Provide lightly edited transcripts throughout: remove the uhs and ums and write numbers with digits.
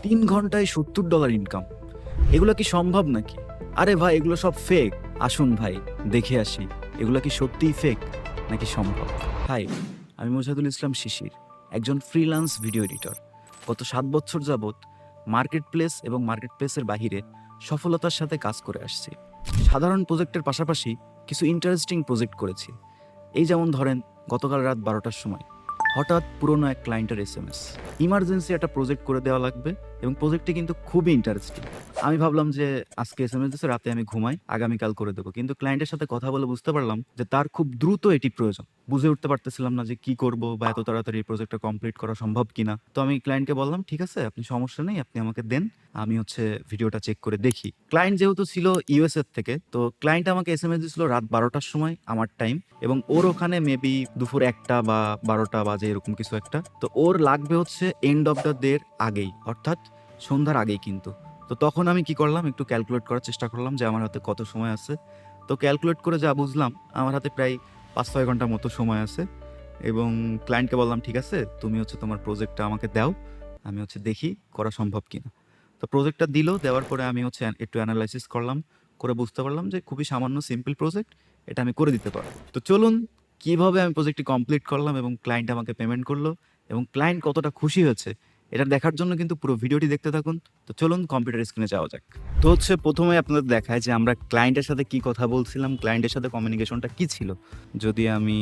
3 ঘন্টায় $70 ইনকাম, এগুলো কি সম্ভব নাকি? আরে ভাই, এগুলো সব ফেক। আসুন ভাই, দেখে আসি এগুলো কি সত্যিই ফেক নাকি সম্ভব। হাই, আমি মোজাদুল ইসলাম শিশির, একজন ফ্রিল্যান্স ভিডিও এডিটর। গত 7 বছর যাবৎ মার্কেট প্লেস এবং মার্কেট প্লেসের বাহিরে সফলতার সাথে কাজ করে আসছি। সাধারণ প্রজেক্টের পাশাপাশি কিছু ইন্টারেস্টিং প্রজেক্ট করেছি। এই যেমন ধরেন, গতকাল রাত 12টার সময় হঠাৎ পুরনো এক ক্লায়েন্টের SMS, ইমার্জেন্সি একটা প্রজেক্ট করে দেওয়া লাগবে এবং প্রজেক্টটি কিন্তু খুবই ইন্টারেস্টিং। আমি ভাবলাম যে আজকে SMS দিচ্ছে, রাতে আমি ঘুমাই, আগামীকাল করে দেবো। কিন্তু ক্লায়েন্টের সাথে কথা বলে বুঝতে পারলাম যে তার খুব দ্রুত এটি প্রয়োজন। বুঝে উঠতে পারতেছিলাম না যে কি করব বা এত তাড়াতাড়ি এই প্রজেক্টটা কমপ্লিট করা সম্ভব কিনা। তো আমি ক্লায়েন্টকে বললাম, ঠিক আছে, আপনি সমস্যা নেই, আপনি আমাকে দেন, আমি ভিডিওটা চেক করে দেখি। ক্লায়েন্ট যেহেতু ছিল ইউএস এর থেকে, তো ক্লায়েন্ট আমাকে SMS দিয়েছিল রাত 12টার সময় আমার টাইম, এবং ওর ওখানে মেবি দুপুর 1টা বা 12টা বাজে, এরকম কিছু একটা। তো ওর লাগবে এন্ড অফ দ্য ডের আগেই, অর্থাৎ সন্ধ্যার আগেই কিন্তু। তো তখন আমি কি করলাম, একটু ক্যালকুলেট করার চেষ্টা করলাম যে আমার হাতে কত সময় আছে। তো ক্যালকুলেট করে যা বুঝলাম, আমার হাতে প্রায় 5-6 ঘন্টার মতো সময় আছে। এবং ক্লায়েন্টকে বললাম, ঠিক আছে, তুমি তোমার প্রজেক্টটা আমাকে দাও, আমি দেখি করা সম্ভব কিনা। তো প্রজেক্টটা দিল, দেওয়ার পরে আমি একটু অ্যানালাইসিস করলাম, করে বুঝতে পারলাম যে খুবই সামান্য সিম্পল প্রজেক্ট, এটা আমি করে দিতে পারবো। তো চলুন, কিভাবে আমি প্রজেক্টটি কমপ্লিট করলাম এবং ক্লায়েন্ট আমাকে পেমেন্ট করলো এবং ক্লায়েন্ট কতটা খুশি হয়েছে, এটা দেখার জন্য কিন্তু পুরো ভিডিওটি দেখতে থাকুন। তো চলুন কম্পিউটার স্ক্রিনে যাওয়া যাক। তো প্রথমে আপনাদের দেখায় যে আমরা ক্লায়েন্টের সাথে কি কথা বলছিলাম, ক্লায়েন্টের সাথে কমিউনিকেশনটা কি ছিল। যদি আমি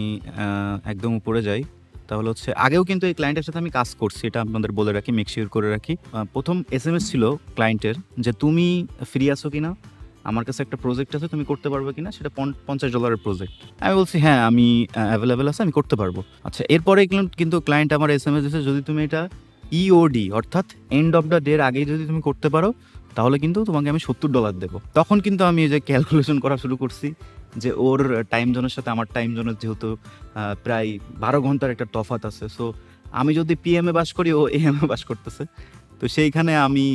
একদম উপরে যাই, তাহলে আগেও কিন্তু এই ক্লায়েন্টের সাথে আমি কাজ করছি, এটা আপনাদের বলে রাখি, মেক শিওর করে রাখি। প্রথম SMS ছিল ক্লায়েন্টের যে তুমি ফ্রি আছো কিনা, আমার কাছে একটা প্রজেক্ট আছে, তুমি করতে পারবে কিনা, সেটা $50 প্রজেক্ট। আমি বলছি হ্যাঁ, আমি অ্যাভেলেবেল আছে, আমি করতে পারবো। আচ্ছা, এরপরে কিন্তু ক্লায়েন্ট আমার SMS দিয়েছে, যদি তুমি এটা ইওডি অর্থাৎ এন্ড অফ দ্য ডের আগেই যদি তুমি করতে পারো, তাহলে কিন্তু তোমাকে আমি $70 দেবো। তখন কিন্তু আমি ক্যালকুলেশন করা শুরু করছি যে ওর টাইম জোনের সাথে আমার টাইম জোনের যেহেতু প্রায় 12 ঘন্টার একটা তফাৎ আছে, সো আমি যদি PM-এ বাস করি, ও AM-এ বাস করতেছে, তো সেইখানে আমি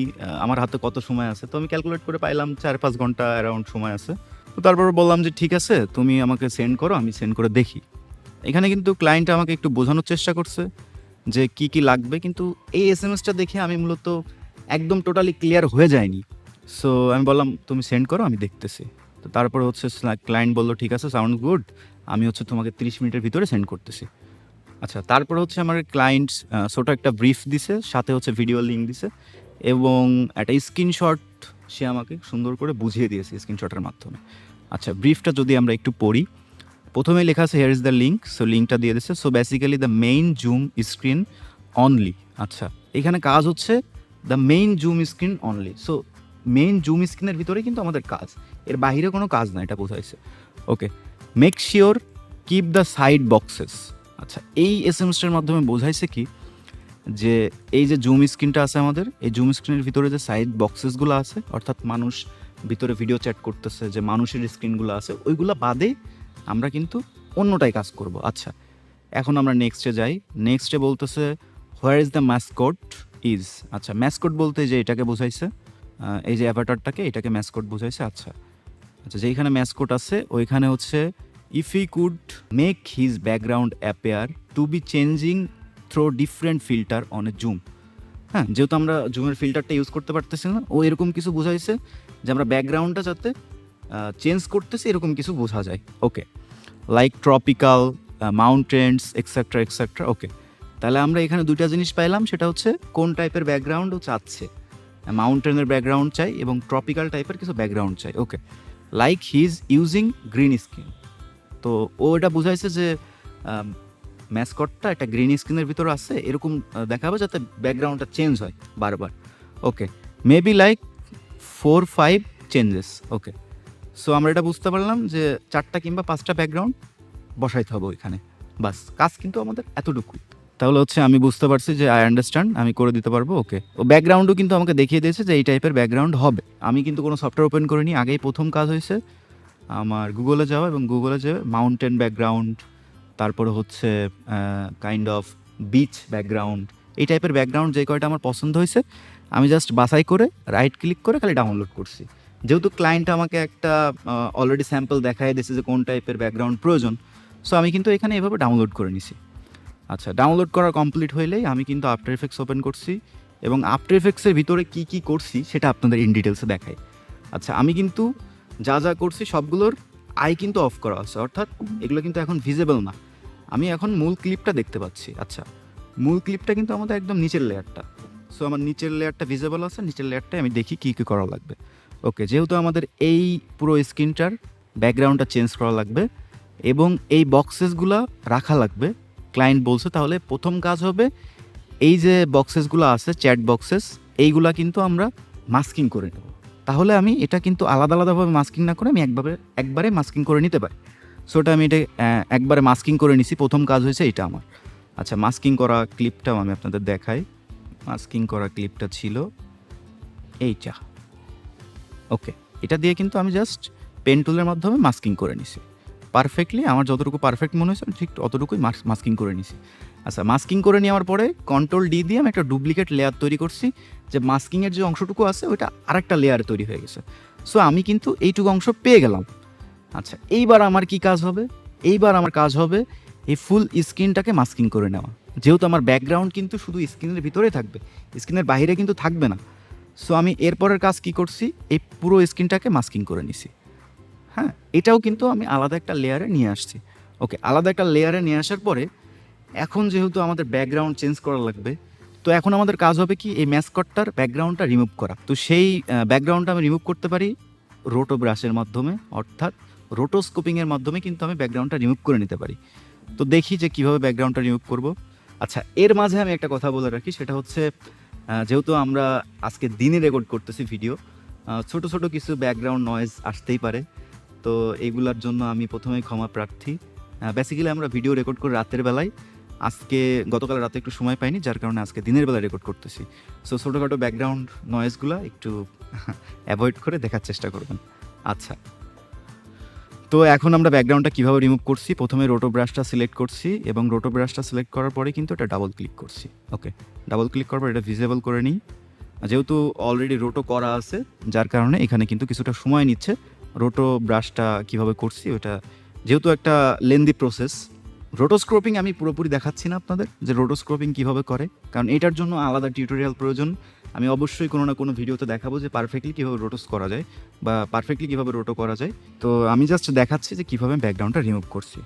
আমার হাতে কত সময় আছে, তো আমি ক্যালকুলেট করে পাইলাম 4-5 ঘন্টা অ্যারাউন্ড সময় আছে। তো তারপর বললাম যে ঠিক আছে, তুমি আমাকে সেন্ড করো, আমি সেন্ড করে দেখি। এখানে কিন্তু ক্লায়েন্ট আমাকে একটু বোঝানোর চেষ্টা করছে যে কি কি লাগবে, কিন্তু এই SMS-টা দেখে আমি মূলত একদম টোটালি ক্লিয়ার হয়ে যায়নি। সো আমি বললাম, তুমি সেন্ড করো, আমি দেখতেছি। তো তারপরে ক্লায়েন্ট বললো, ঠিক আছে, সাউন্ড গুড, আমি তোমাকে 30 মিনিটের ভিতরে সেন্ড করতেছি। আচ্ছা, তারপর আমার ক্লায়েন্ট ছোটো একটা ব্রিফ দিছে, সাথে ভিডিও লিঙ্ক দিছে এবং একটা স্ক্রিনশট সে আমাকে সুন্দর করে বুঝিয়ে দিয়েছে স্ক্রিনশটের মাধ্যমে। আচ্ছা, ব্রিফটা যদি আমরা একটু পড়ি, প্রথমে লেখা আছে here is the link, so লিঙ্কটা দিয়ে দিচ্ছে। So basically the main zoom screen only. আচ্ছা, এখানে কাজ the main zoom screen only. So main zoom স্ক্রিনের ভিতরে কিন্তু আমাদের কাজ, এর বাইরে কোনো কাজ না, এটা বোঝাইছে। Okay, make sure keep the side boxes. আচ্ছা, এই SMS-টার মাধ্যমে বোঝাইছে কি, যে এই যে জুম স্ক্রিনটা আছে আমাদের, এই জুম স্ক্রিনের ভিতরে যে সাইড বক্সেসগুলো আছে, অর্থাৎ মানুষ ভিতরে ভিডিও চ্যাট করতেছে, যে মানুষের স্ক্রিনগুলো আছে, ওইগুলো বাদে আমরা কিন্তু অন্যটাই কাজ করব। আচ্ছা, এখন আমরা নেক্সটে যাই। নেক্সটে বলতেছে where is the mascot is. আচ্ছা, ম্যাসকট বলতে যে এটাকে বোঝাইছে, এই যে অ্যাভাটারটাকে, এটাকে ম্যাসকট বোঝাইছে। আচ্ছা আচ্ছা, যেইখানে ম্যাসকট আছে ওইখানে if he could make his background appear to be changing through different filter on a Zoom. হ্যাঁ, যেহেতু আমরা জুমের ফিল্টারটা ইউজ করতে পারতেছি না, ও এরকম কিছু বোঝাইছে যে আমরা ব্যাকগ্রাউন্ডটা যাতে চেঞ্জ করতেছি, এরকম কিছু বোঝা যায়। Okay, like tropical, mountains, etcetera etcetera. Okay, তাহলে আমরা এখানে দুইটা জিনিস পাইলাম, সেটা কোন টাইপের ব্যাকগ্রাউন্ড ও চাচ্ছে। মাউন্টেনের ব্যাকগ্রাউন্ড চাই এবং ট্রপিক্যাল টাইপের কিছু ব্যাকগ্রাউন্ড চাই। Okay, like he is using green screen. তো ও এটা বুঝাইছে যে ম্যাসকটটা একটা গ্রিন স্ক্রিনের ভিতরে আছে, এরকম দেখাবে যাতে ব্যাকগ্রাউন্ডটা চেঞ্জ হয় বারবার। ওকে, মেবি লাইক 4-5 চেঞ্জেস। ওকে, সো আমরা এটা বুঝতে পারলাম যে 4টা কিংবা 5টা ব্যাকগ্রাউন্ড বসাইতে হবে ওইখানে, বাস, কাজ কিন্তু আমাদের এতটুকুই। তাহলে আমি বুঝতে পারছি যে আই আন্ডারস্ট্যান্ড, আমি করে দিতে পারবো। ওকে, ও ব্যাকগ্রাউন্ডও কিন্তু আমাকে দেখিয়ে দিয়েছে যে এই টাইপের ব্যাকগ্রাউন্ড হবে। আমি কিন্তু কোনো সফটওয়্যার ওপেন করিনি, আগেই প্রথম কাজ হয়েছে আমার গুগলে যাওয়া এবং গুগলে যে মাউন্টেন ব্যাকগ্রাউন্ড, তারপরে কাইন্ড অফ বিচ ব্যাকগ্রাউন্ড, এই টাইপের ব্যাকগ্রাউন্ড যে কয়টা আমার পছন্দ হয়েছে, আমি জাস্ট বাছাই করে রাইট ক্লিক করে খালি ডাউনলোড করছি। যেহেতু ক্লায়েন্ট আমাকে একটা অলরেডি স্যাম্পল দেখাই দিয়েছে যে কোন টাইপের ব্যাকগ্রাউন্ড প্রয়োজন, সো আমি কিন্তু এখানে এভাবে ডাউনলোড করে নিছি। আচ্ছা, ডাউনলোড করা কমপ্লিট হইলেই আমি কিন্তু আফটার এফেক্টস ওপেন করছি এবং আফটার এফেক্টসের ভিতরে কি কি করছি সেটা আপনাদের ইন ডিটেলসে দেখাই। আচ্ছা, আমি কিন্তু যা যা করছি সবগুলোর আই কিন্তু অফ করা আছে, অর্থাৎ এগুলো কিন্তু এখন ভিজিবল না। আমি এখন মূল ক্লিপটা দেখতে পাচ্ছি। আচ্ছা, মূল ক্লিপটা কিন্তু আমাদের একদম নিচের লেয়ারটা। সো আমার নিচের লেয়ারটা ভিজিবল আছে, নিচের লেয়ারটায় আমি দেখি কী কী করা লাগবে। ওকে, যেহেতু আমাদের এই পুরো স্ক্রিনটার ব্যাকগ্রাউন্ডটা চেঞ্জ করা লাগবে এবং এই বক্সেসগুলো রাখা লাগবে, ক্লায়েন্ট বলছে, তাহলে প্রথম কাজ হবে এই যে বক্সেসগুলো আছে চ্যাট বক্সেস, এইগুলা কিন্তু আমরা মাস্কিং করে নেব। তাহলে আমি এটা কিন্তু আলাদা আলাদাভাবে মাস্কিং না করে আমি একবারে মাস্কিং করে নিতে পারি। সো ওটা আমি এটা একবারে মাস্কিং করে নিছি। প্রথম কাজ হয়েছে এটা আমার। আচ্ছা, মাস্কিং করা ক্লিপটাও আমি আপনাদের দেখাই। মাস্কিং করা ক্লিপটা ছিল এইটা। ওকে, এটা দিয়ে কিন্তু আমি জাস্ট পেন টুলের মাধ্যমে মাস্কিং করে নিছি পারফেক্টলি। আমার যতটুকু পারফেক্ট মনে হয়েছে ঠিক অতটুকুই মাস্কিং করে নিছি। আচ্ছা, মাস্কিং করে নেওয়ার পরে কন্ট্রোল ডি দিয়ে আমি একটা ডুপ্লিকেট লেয়ার তৈরি করছি, যে মাস্কিংয়ের যে অংশটুকু আছে ওইটা আরেকটা লেয়ার তৈরি হয়ে গেছে। সো আমি কিন্তু এইটুকু অংশ পেয়ে গেলাম। আচ্ছা, এইবার আমার কি কাজ হবে? এইবার আমার কাজ হবে এই ফুল স্ক্রিনটাকে মাস্কিং করে নেওয়া। যেহেতু আমার ব্যাকগ্রাউন্ড কিন্তু শুধু স্ক্রিনের ভিতরেই থাকবে, স্ক্রিনের বাইরে কিন্তু থাকবে না। সো আমি এরপরের কাজ কি করছি, এই পুরো স্ক্রিনটাকে মাস্কিং করে নিছি। হ্যাঁ, এটাও কিন্তু আমি আলাদা একটা লেয়ারে নিয়ে আসছি। ওকে, আলাদা একটা লেয়ারে নিয়ে আসার পরে এখন যেহেতু আমাদের ব্যাকগ্রাউন্ড চেঞ্জ করা লাগবে, তো এখন আমাদের কাজ হবে কি এই ম্যাসকটটার ব্যাকগ্রাউন্ডটা রিমুভ করা। তো সেই ব্যাকগ্রাউন্ডটা আমি রিমুভ করতে পারি রোটো ব্রাশের মাধ্যমে, অর্থাৎ রোটোস্কোপিংয়ের মাধ্যমে কিন্তু আমি ব্যাকগ্রাউন্ডটা রিমুভ করে নিতে পারি। তো দেখি যে কীভাবে ব্যাকগ্রাউন্ডটা রিমুভ করব। আচ্ছা, এর মাঝে আমি একটা কথা বলে রাখি, সেটা হচ্ছে যেহেতু আমরা আজকে দিনে রেকর্ড করতেছি ভিডিও, ছোট ছোট কিছু ব্যাকগ্রাউন্ড নয়েজ আসতেই পারে। তো এগুলার জন্য আমি প্রথমেই ক্ষমা প্রার্থী। বেসিক্যালি আমরা ভিডিও রেকর্ড করি রাতের বেলায়। আজকে গতকাল রাতে একটু সময় পাইনি, যার কারণে আজকে দিনের বেলায় রেকর্ড করতেছি। সো ছোটোখাটো ব্যাকগ্রাউন্ড নয়েজগুলো একটু অ্যাভয়েড করে দেখার চেষ্টা করবেন। আচ্ছা, তো এখন আমরা ব্যাকগ্রাউন্ডটা কীভাবে রিমুভ করছি, প্রথমে রোটো ব্রাশটা সিলেক্ট করছি এবং রোটো ব্রাশটা সিলেক্ট করার পরে কিন্তু এটা ডাবল ক্লিক করছি। ওকে, ডাবল ক্লিক করার পর এটা ভিজিবল করে নিই। যেহেতু অলরেডি রোটো করা আছে, যার কারণে এখানে কিন্তু কিছুটা সময় নিচ্ছে। রোটো ব্রাশটা কীভাবে করছি ওটা যেহেতু একটা লেন্দি প্রসেস। রোটোস্ক্রপিং আমি পুরোপুরি দেখাচ্ছি না আপনাদের যে রোটোস্ক্রপিং কীভাবে করে, কারণ এটার জন্য আলাদা টিউটোরিয়াল প্রয়োজন। আমি অবশ্যই কোনো না কোনো ভিডিওতে দেখাবো যে পারফেক্টলি কীভাবে রোটোস করা যায় বা পারফেক্টলি কীভাবে রোটো করা যায়। তো আমি জাস্ট দেখাচ্ছি যে কীভাবে ব্যাকগ্রাউন্ডটা রিমুভ করছি।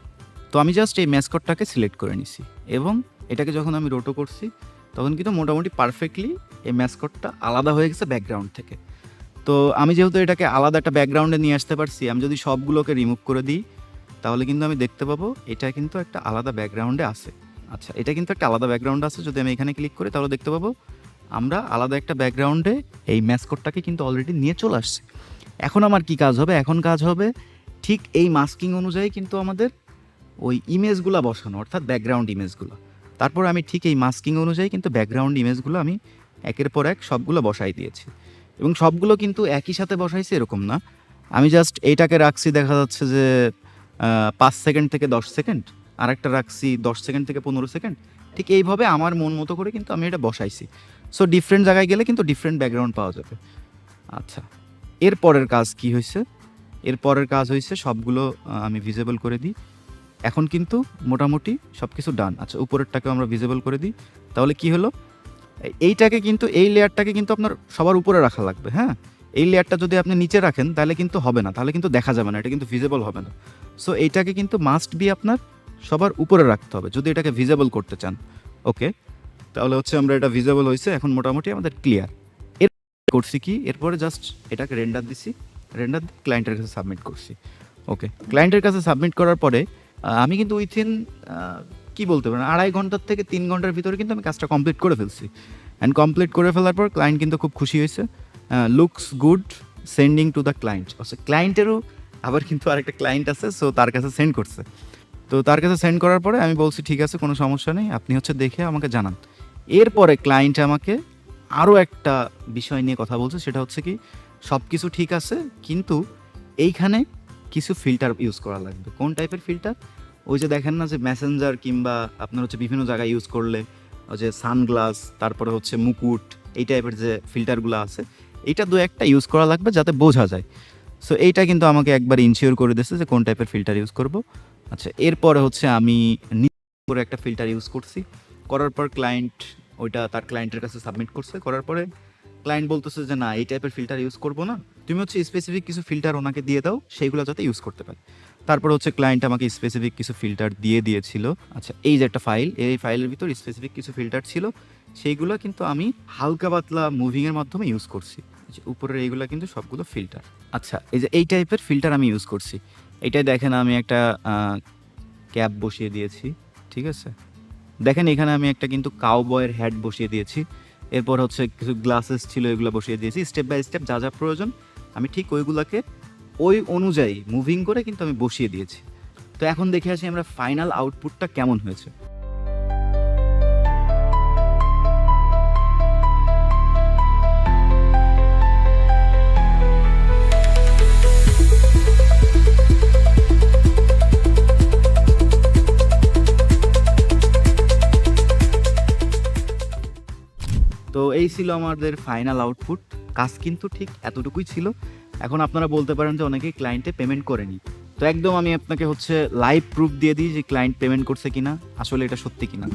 তো আমি জাস্ট এই ম্যাসকটটাকে সিলেক্ট করে নিছি এবং এটাকে যখন আমি রোটো করছি তখন কিন্তু মোটামুটি পারফেক্টলি এই ম্যাসকটটা আলাদা হয়ে গেছে ব্যাকগ্রাউন্ড থেকে। তো আমি যেহেতু এটাকে আলাদা একটা ব্যাকগ্রাউন্ডে নিয়ে আসতে পারছি, আমি যদি সবগুলোকে রিমুভ করে দিই তাহলে কিন্তু আমি দেখতে পাবো এটা কিন্তু একটা আলাদা ব্যাকগ্রাউন্ডে আছে। আচ্ছা, এটা কিন্তু একটা আলাদা ব্যাকগ্রাউন্ড আছে। যদি আমি এখানে ক্লিক করি তাহলে দেখতে পাবো আমরা আলাদা একটা ব্যাকগ্রাউন্ডে এই ম্যাসকটটাকে কিন্তু অলরেডি নিয়ে চলে আসছি। এখন আমার কি কাজ হবে? এখন কাজ হবে ঠিক এই মাস্কিং অনুযায়ী কিন্তু আমাদের ওই ইমেজগুলো বসানো, অর্থাৎ ব্যাকগ্রাউন্ড ইমেজগুলো। তারপর আমি ঠিক এই মাস্কিং অনুযায়ী কিন্তু ব্যাকগ্রাউন্ড ইমেজগুলো আমি একের পর এক সবগুলো বসাই দিয়েছি এবং সবগুলো কিন্তু একই সাথে বসাইছি এরকম না। আমি জাস্ট এইটাকে রাখছি দেখা যাচ্ছে যে 5 সেকেন্ড থেকে 10 সেকেন্ড, আরেকটা রাখছি 10 সেকেন্ড থেকে 15 সেকেন্ড। ঠিক এইভাবে আমার মন মতো করে কিন্তু আমি এটা বসাইছি। সো ডিফারেন্ট জায়গায় গেলে কিন্তু ডিফারেন্ট ব্যাকগ্রাউন্ড পাওয়া যাবে। আচ্ছা, এরপরের কাজ কি হয়েছে? এরপরের কাজ হয়েছে সবগুলো আমি ভিজিবল করে দিই। এখন কিন্তু মোটামুটি সব কিছু ডান। আচ্ছা, উপরেরটাকে আমরা ভিজিবল করে দিই। তাহলে কি হলো, এইটাকে কিন্তু এই লেয়ারটাকে কিন্তু আপনার সবার উপরে রাখা লাগবে। হ্যাঁ, এই লেয়ারটা যদি আপনি নিচে রাখেন তাহলে কিন্তু হবে না, তাহলে কিন্তু দেখা যাবে না, এটা কিন্তু ভিজিবল হবে না। সো এইটাকে কিন্তু মাস্ট বি আপনার সবার উপরে রাখতে হবে যদি এটাকে ভিজিবল করতে চান। ওকে, তাহলে হচ্ছে আমরা এটা ভিজিবল হয়েছে, এখন মোটামুটি আমাদের ক্লিয়ার। এর করছি কি, এরপরে জাস্ট এটাকে রেন্ডার দিছি, রেন্ডার দিয়ে ক্লায়েন্টের কাছে সাবমিট করছি। ওকে, ক্লায়েন্টের কাছে সাবমিট করার পরে আমি কিন্তু উইথিন কী বলতে পারেন 2.5 ঘন্টার থেকে 3 ঘন্টার ভিতরে কিন্তু আমি কাজটা কমপ্লিট করে ফেলছি। অ্যান্ড কমপ্লিট করে ফেলার পর ক্লায়েন্ট কিন্তু খুব খুশি হয়েছে। Looks good, sending to the client. আচ্ছা, ক্লায়েন্টেরও আবার কিন্তু আরেকটা ক্লায়েন্ট আছে, সো তার কাছে সেন্ড করছে। তো তার কাছে সেন্ড করার পরে আমি বলছি ঠিক আছে, কোনো সমস্যা নেই, আপনি হচ্ছে দেখে আমাকে জানান। এরপরে ক্লায়েন্ট আমাকে আরও একটা বিষয় নিয়ে কথা বলছে, সেটা হচ্ছে কি সব কিছু ঠিক আছে কিন্তু এইখানে কিছু ফিল্টার ইউজ করা লাগবে। কোন টাইপের ফিল্টার? ওই যে দেখেন না যে মেসেঞ্জার কিংবা আপনার হচ্ছে বিভিন্ন জায়গায় ইউজ করলে ওই যে সানগ্লাস, তারপরে হচ্ছে মুকুট, এই টাইপের যে ফিল্টারগুলো আছে, এইটা 2-1টা ইউজ করা লাগবে যাতে বোঝা যায়। সো এইটা কিন্তু আমাকে একবার ইনশিওর করে দিয়েছে যে কোন টাইপের ফিল্টার ইউজ করব। আচ্ছা, এরপরে হচ্ছে আমি করে একটা ফিল্টার ইউজ করছি, করার পর ক্লায়েন্ট ওইটা তার ক্লায়েন্টের কাছে সাবমিট করছে, করার পরে ক্লায়েন্ট বলতেছে যে না এই টাইপের ফিল্টার ইউজ করবো না, তুমি হচ্ছে স্পেসিফিক কিছু ফিল্টার ওনাকে দিয়ে দাও, সেইগুলো যাতে ইউজ করতে পারে। তারপর হচ্ছে ক্লায়েন্ট আমাকে স্পেসিফিক কিছু ফিল্টার দিয়ে দিয়েছিল। আচ্ছা, এই যে একটা ফাইল, এই ফাইলের ভিতর স্পেসিফিক কিছু ফিল্টার ছিল, সেইগুলো কিন্তু আমি হালকা পাতলা মুভিংয়ের মাধ্যমে ইউজ করছি। উপরের এইগুলো কিন্তু সবগুলো ফিল্টার। আচ্ছা, এই যে এই টাইপের ফিল্টার আমি ইউজ করছি। এইটাই দেখেন আমি একটা ক্যাপ বসিয়ে দিয়েছি, ঠিক আছে। দেখেন এখানে আমি একটা কিন্তু কাউবয়ের হ্যাট বসিয়ে দিয়েছি। এরপর হচ্ছে কিছু গ্লাসেস ছিল, এগুলো বসিয়ে দিয়েছি। স্টেপ বাই স্টেপ যা যা প্রয়োজন আমি ঠিক ওইগুলোকে ওই অনুযায়ী মুভিং করে কিন্তু আমি বসিয়ে দিয়েছি। তো এখন দেখে আসি আমরা ফাইনাল আউটপুটটা কেমন হয়েছে। তো এই ছিল আমাদের ফাইনাল আউটপুট। কাজ কিন্তু ঠিক এতটুকুই ছিল। এখন আপনারা বলতে পারেন যে অনেকেই ক্লায়েন্টে পেমেন্ট করেনি। তো একদম আমি আপনাকে হচ্ছে লাইভ প্রুফ দিয়ে দিই যে ক্লায়েন্ট পেমেন্ট করছে কিনা, আসলে এটা সত্যি কিনা।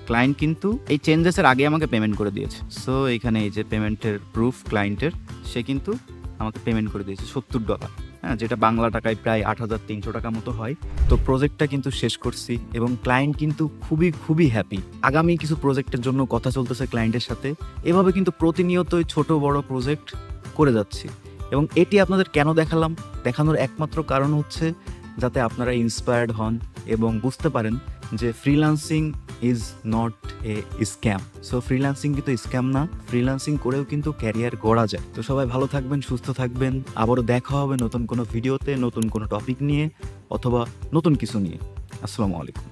ক্লায়েন্ট কিন্তু এই চেঞ্জেসের আগে আমাকে পেমেন্ট করে দিয়েছে। সো এখানে এই যে পেমেন্টের প্রুফ ক্লায়েন্টের, সে কিন্তু আমাকে পেমেন্ট করে দিয়েছে $70, হ্যাঁ, যেটা বাংলা টাকায় প্রায় 8,300 টাকা মতো হয়। তো প্রজেক্টটা কিন্তু শেষ করছি এবং ক্লায়েন্ট কিন্তু খুবই খুবই হ্যাপি। আগামী কিছু প্রজেক্টের জন্য কথা চলতেছে ক্লায়েন্টের সাথে। এভাবে কিন্তু প্রতিনিয়তই ছোট বড় প্রজেক্ট করে যাচ্ছি। এবং এটি আপনাদের কেন দেখালাম, দেখানোর একমাত্র কারণ হচ্ছে যাতে আপনারা ইন্সপায়ার্ড হন এবং বুঝতে পারেন যে freelancing is not a scam. So freelancing কিন্তু স্ক্যাম না, ফ্রিল্যান্সিং করেও কিন্তু ক্যারিয়ার গড়া যায়। তো সবাই ভালো থাকবেন, সুস্থ থাকবেন। আবারও দেখা হবে নতুন কোনো ভিডিওতে, নতুন কোনো টপিক নিয়ে অথবা নতুন কিছু নিয়ে। আসসালামু আলাইকুম।